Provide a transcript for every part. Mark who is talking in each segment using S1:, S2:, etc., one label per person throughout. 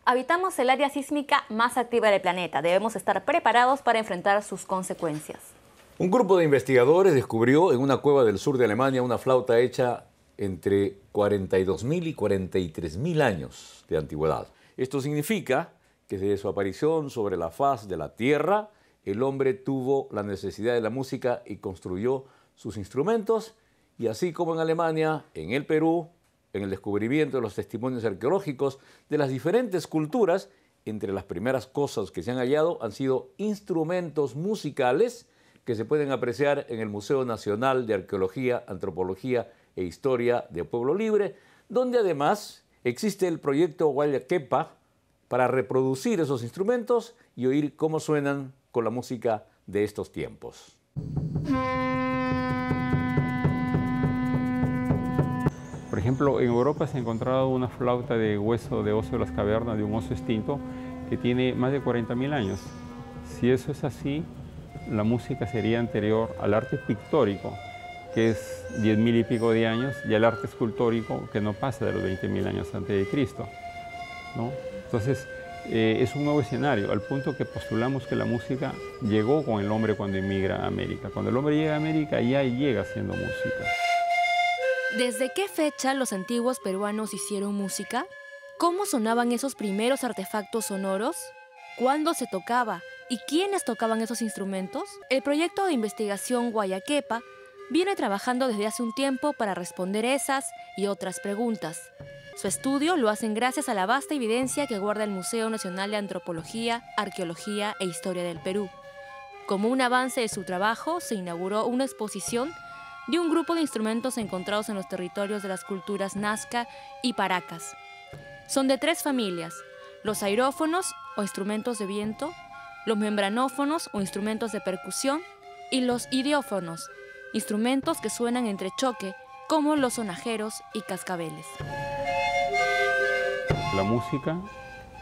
S1: Habitamos el área sísmica más activa del planeta. Debemos estar preparados para enfrentar sus consecuencias.
S2: Un grupo de investigadores descubrió en una cueva del sur de Alemania una flauta hecha entre 42.000 y 43.000 años de antigüedad. Esto significa que desde su aparición sobre la faz de la Tierra, el hombre tuvo la necesidad de la música y construyó sus instrumentos, y así como en Alemania, en el Perú, en el descubrimiento de los testimonios arqueológicos de las diferentes culturas, entre las primeras cosas que se han hallado han sido instrumentos musicales que se pueden apreciar en el Museo Nacional de Arqueología, Antropología e Historia de Pueblo Libre, donde además existe el proyecto Guayaquepa para reproducir esos instrumentos y oír cómo suenan con la música de estos tiempos.
S3: Por ejemplo, en Europa se ha encontrado una flauta de hueso de oso de las cavernas de un oso extinto que tiene más de 40.000 años. Si eso es así, la música sería anterior al arte pictórico, que es 10.000 y pico de años, y al arte escultórico, que no pasa de los 20.000 años antes de Cristo, ¿no? Entonces, es un nuevo escenario, al punto que postulamos que la música llegó con el hombre cuando emigra a América. Cuando el hombre llega a América, ya llega haciendo música.
S4: ¿Desde qué fecha los antiguos peruanos hicieron música? ¿Cómo sonaban esos primeros artefactos sonoros? ¿Cuándo se tocaba? ¿Y quiénes tocaban esos instrumentos? El proyecto de investigación Guayaquepa viene trabajando desde hace un tiempo para responder esas y otras preguntas. Su estudio lo hacen gracias a la vasta evidencia que guarda el Museo Nacional de Antropología, Arqueología e Historia del Perú. Como un avance de su trabajo, se inauguró una exposición de un grupo de instrumentos encontrados en los territorios de las culturas Nazca y Paracas. Son de 3 familias: los aerófonos o instrumentos de viento, los membranófonos o instrumentos de percusión y los idiófonos, instrumentos que suenan entre choque, como los sonajeros y cascabeles.
S3: La música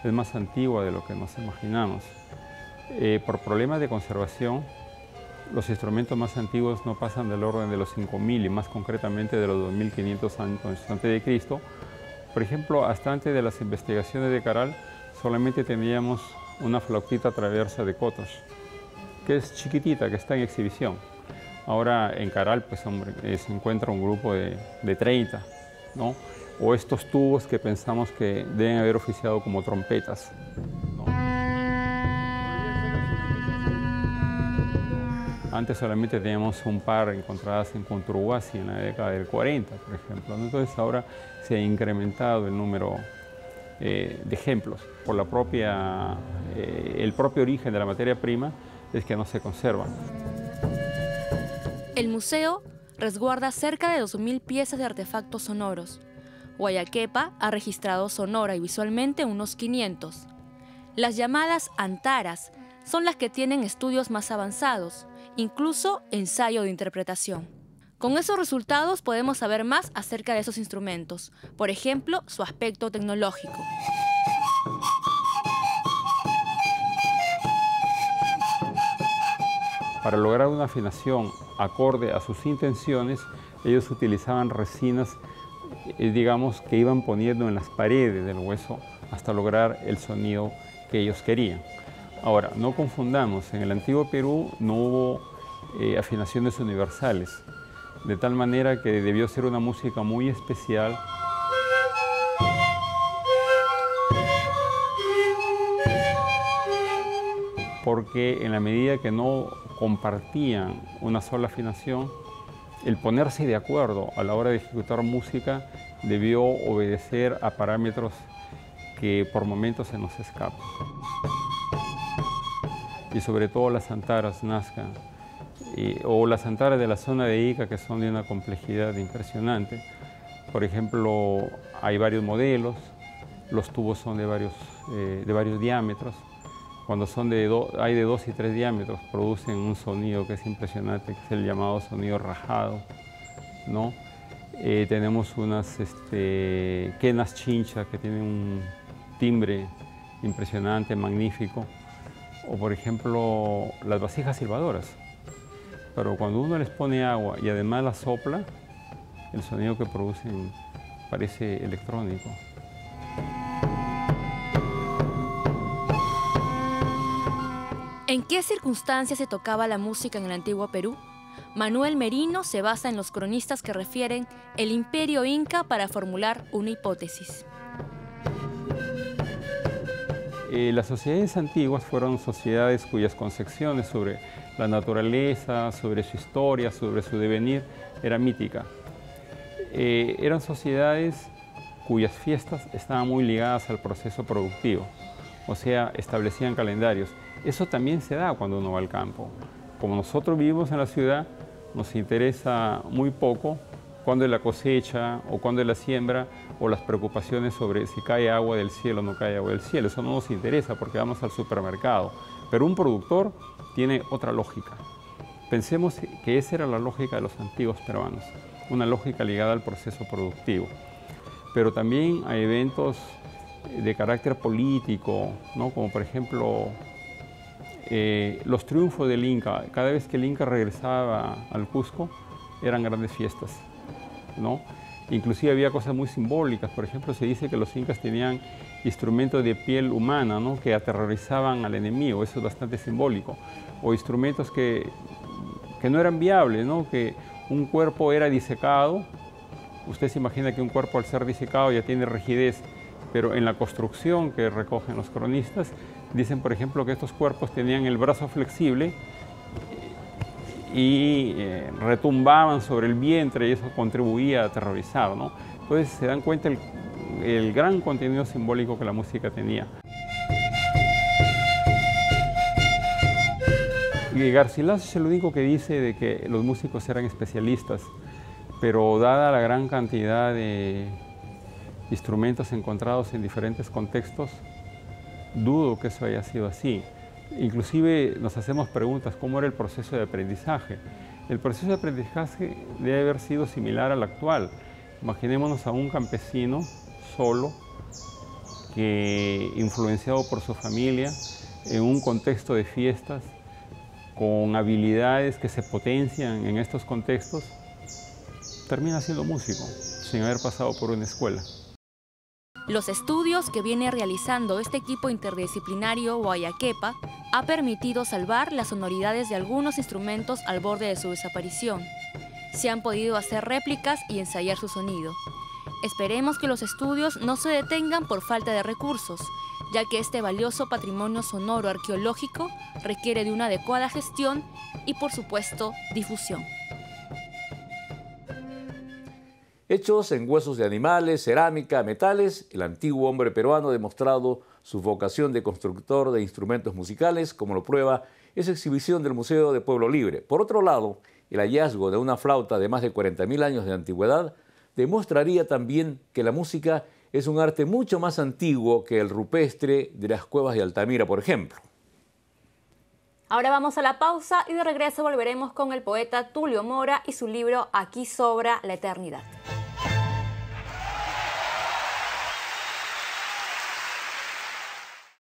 S3: es más antigua de lo que nos imaginamos. Por problemas de conservación, los instrumentos más antiguos no pasan del orden de los 5.000 y más concretamente de los 2.500 años antes de Cristo. Por ejemplo, hasta antes de las investigaciones de Caral, solamente teníamos una flautita traversa de Kotosh, que es chiquitita, que está en exhibición. Ahora en Caral, pues hombre, se encuentra un grupo de 30, ¿no? O estos tubos que pensamos que deben haber oficiado como trompetas, ¿no? Antes solamente teníamos un par encontradas en Conturhuasi en la década del 40, por ejemplo, ¿no? Entonces ahora se ha incrementado el número de ejemplos. Por el propio origen de la materia prima es que no se conservan.
S4: El museo resguarda cerca de 2.000 piezas de artefactos sonoros. Guayaquepa ha registrado sonora y visualmente unos 500. Las llamadas antaras son las que tienen estudios más avanzados, incluso ensayo de interpretación. Con esos resultados podemos saber más acerca de esos instrumentos, por ejemplo, su aspecto tecnológico.
S3: Para lograr una afinación acorde a sus intenciones, ellos utilizaban resinas, digamos, que iban poniendo en las paredes del hueso hasta lograr el sonido que ellos querían. Ahora, no confundamos, en el antiguo Perú no hubo afinaciones universales, de tal manera que debió ser una música muy especial. Porque en la medida que no compartían una sola afinación, el ponerse de acuerdo a la hora de ejecutar música debió obedecer a parámetros que por momentos se nos escapan. Y sobre todo las antaras Nazca, o las antaras de la zona de Ica, que son de una complejidad impresionante. Por ejemplo, hay varios modelos, los tubos son de varios diámetros. Cuando hay de 2 y 3 diámetros, producen un sonido que es impresionante, que es el llamado sonido rajado, ¿no? Tenemos unas quenas chincha que tienen un timbre impresionante, magnífico. O por ejemplo, las vasijas silbadoras. Pero cuando uno les pone agua y además la sopla, el sonido que producen parece electrónico.
S4: ¿En qué circunstancias se tocaba la música en el antiguo Perú? Manuel Merino se basa en los cronistas que refieren el imperio inca para formular una hipótesis.
S3: Las sociedades antiguas fueron sociedades cuyas concepciones sobre la naturaleza, sobre su historia, sobre su devenir, era mítica. Eran sociedades cuyas fiestas estaban muy ligadas al proceso productivo, o sea, establecían calendarios. Eso también se da cuando uno va al campo. Como nosotros vivimos en la ciudad, nos interesa muy poco cuándo es la cosecha o cuándo es la siembra o las preocupaciones sobre si cae agua del cielo o no cae agua del cielo. Eso no nos interesa porque vamos al supermercado. Pero un productor tiene otra lógica. Pensemos que esa era la lógica de los antiguos peruanos, una lógica ligada al proceso productivo. Pero también hay eventos de carácter político, ¿no? Como por ejemplo los triunfos del Inca. Cada vez que el Inca regresaba al Cusco eran grandes fiestas, ¿no? Inclusive había cosas muy simbólicas. Por ejemplo, se dice que los incas tenían instrumentos de piel humana, ¿no? Que aterrorizaban al enemigo. Eso es bastante simbólico. O instrumentos que no eran viables, ¿no? Que un cuerpo era disecado. Usted se imagina que un cuerpo al ser disecado ya tiene rigidez, pero en la construcción que recogen los cronistas, dicen, por ejemplo, que estos cuerpos tenían el brazo flexible y retumbaban sobre el vientre y eso contribuía a aterrorizar, ¿no? Entonces se dan cuenta el gran contenido simbólico que la música tenía. Y Garcilaso es el único que dice de que los músicos eran especialistas, pero dada la gran cantidad de instrumentos encontrados en diferentes contextos, dudo que eso haya sido así. Inclusive nos hacemos preguntas, ¿cómo era el proceso de aprendizaje? El proceso de aprendizaje debe haber sido similar al actual. Imaginémonos a un campesino solo, que, influenciado por su familia, en un contexto de fiestas, con habilidades que se potencian en estos contextos, termina siendo músico, sin haber pasado por una escuela.
S4: Los estudios que viene realizando este equipo interdisciplinario Guayaquepa ha permitido salvar las sonoridades de algunos instrumentos al borde de su desaparición. Se han podido hacer réplicas y ensayar su sonido. Esperemos que los estudios no se detengan por falta de recursos, ya que este valioso patrimonio sonoro arqueológico requiere de una adecuada gestión y, por supuesto, difusión.
S2: Hechos en huesos de animales, cerámica, metales, el antiguo hombre peruano ha demostrado su vocación de constructor de instrumentos musicales, como lo prueba esa exhibición del Museo de Pueblo Libre. Por otro lado, el hallazgo de una flauta de más de 40.000 años de antigüedad demostraría también que la música es un arte mucho más antiguo que el rupestre de las cuevas de Altamira, por ejemplo.
S1: Ahora vamos a la pausa y de regreso volveremos con el poeta Tulio Mora y su libro Aquí sobra la eternidad.